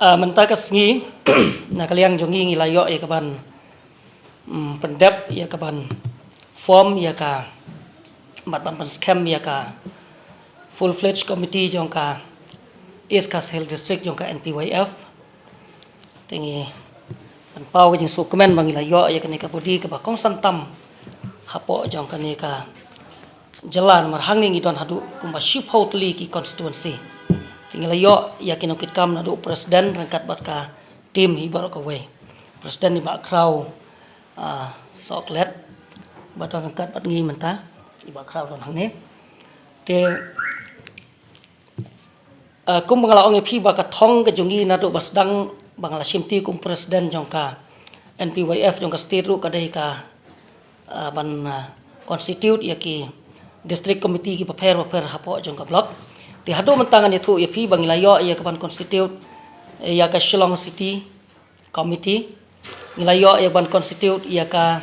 Mentakas ngi na kaliang jongi ngi layo ya kaban pendep ya kaban form ya ka matban scam ya ka full fledged committee jong ka East Castle District jong ka NPYF tingi pan pau jing sukumen bang layo ya kani ka budi ka bakong santam hapo jong kani ka jalan marhang ning idon hadu kumba ship hotli ki constituency tinggal yo ya kinokit kam nadu presiden rangkat bat ka tim hibar ka we presiden ni ba kraw soklet bat rangkat bat ngi menta iba kraw don hangne te kum bangala ong phi ba ka thong ka jungi nadu basdang bangala simti kum presiden jongka NPYF jongka state ru kadai ka ban constitute ya ki district committee ki paper hapo jongka block ti hado mentangan itu ya pi bang layo ya kapan constitute ya ka Shillong City committee layo ya ban constitute ya ka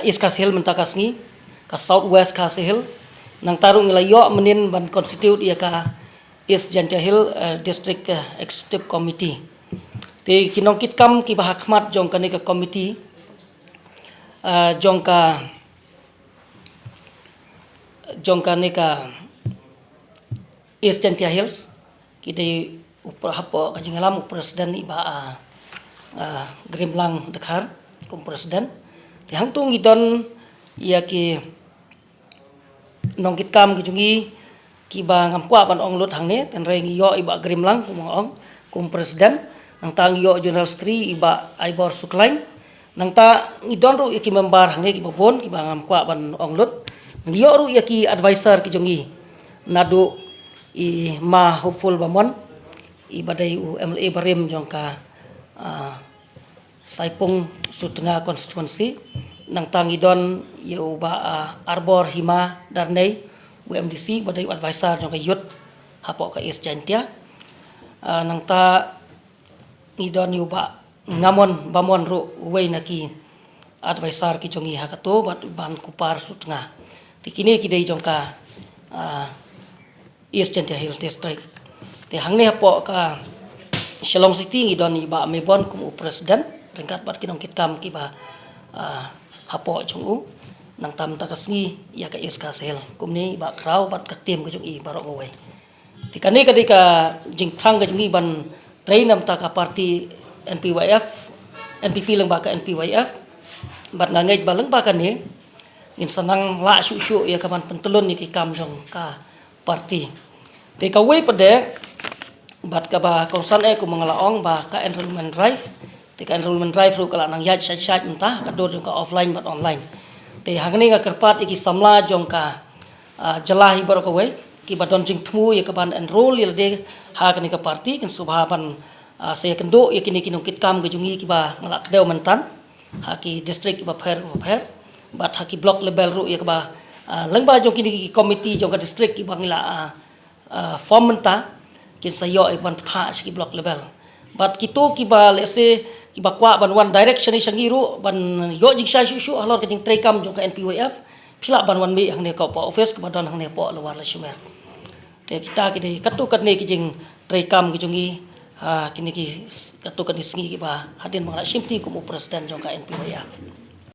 East Castle mentakas ni ka South West Castle nang tarung layo menin ban constitute ya ka East Jantahil district executive committee ti kinongkit kam ki bahakmat jong ka ni ka committee jong ka ni ka East Jantahil kidai upar hapo kajingalam presiden iba Grimlang Dekhar kum presiden ti hangtung idon ya ki nongkit kam kijungi ki ba ngampua ban ong lut hangne ten reng yo iba Grimlang kum presiden nang tang yo General Stri iba Aibor Suklain nang ta idon ru iki member hangne ki babon ki ba ngampua ban ong lut yo ru ya ki advisor kijungi nadu i ma hopeful bamon i badai UMLA barim jongka saipung sutengah constituency nang tangidon yu ba arbor hima darnei UMDC badai advisor jongka youth hapo ka East Jantia nang ta idon yu ba ngamon bamon ru wei naki advisor ki jongi hakato ban kupar sutengah tikini kidai jongka East Jantahil district te hangne hapo ka Shillong City ngidon iba mebon kum presiden ringkat bat kinong kitam ki ba hapo jungu nang tam takasngi ya ka East Castle kumni ba kraw bat ka tim ka jungi barok ngoi tikani kadika jingthang ka jungi ban trainam ta ka party NPYF NPP lang ba ka NPYF bat ngangait balang ba kani ngin sanang la syu ya kaman pentulun ni ki kam jong ka party te ka we pede bat ka ba kausan ku mangalaong ba ka enrollment drive te ka enrollment drive ru kala nang yaj sat entah ka dor jong ka offline bat online te hangni nga kerpat iki samla jong ka jalahi bar ka we ki ba don jing thmu ya ka ban enroll ya de ha ka ni ka party kan subhaban saya kendo ya kini kinong kitkam ga jungi ki ba ngalak dew mentan ha ki district ba pher bat ha ki block level ru ya ka ba lengba jong kini ki committee jong ka district ki bangila form menta kin sayo ban tha ski block level bat kito ki ba lese ki ba kwa ban one direction sangiru ban yo jing sha shu halor ka jing trekam jong ka NPYF phila ban wan mi hang ne ka pa office ka ban hang ne po luar la shumer te kita ki katu kat ne ki jing trekam ki jongi kini ki katu kat ni singi ki ba hadin mangla simti kum presiden jong ka NPYF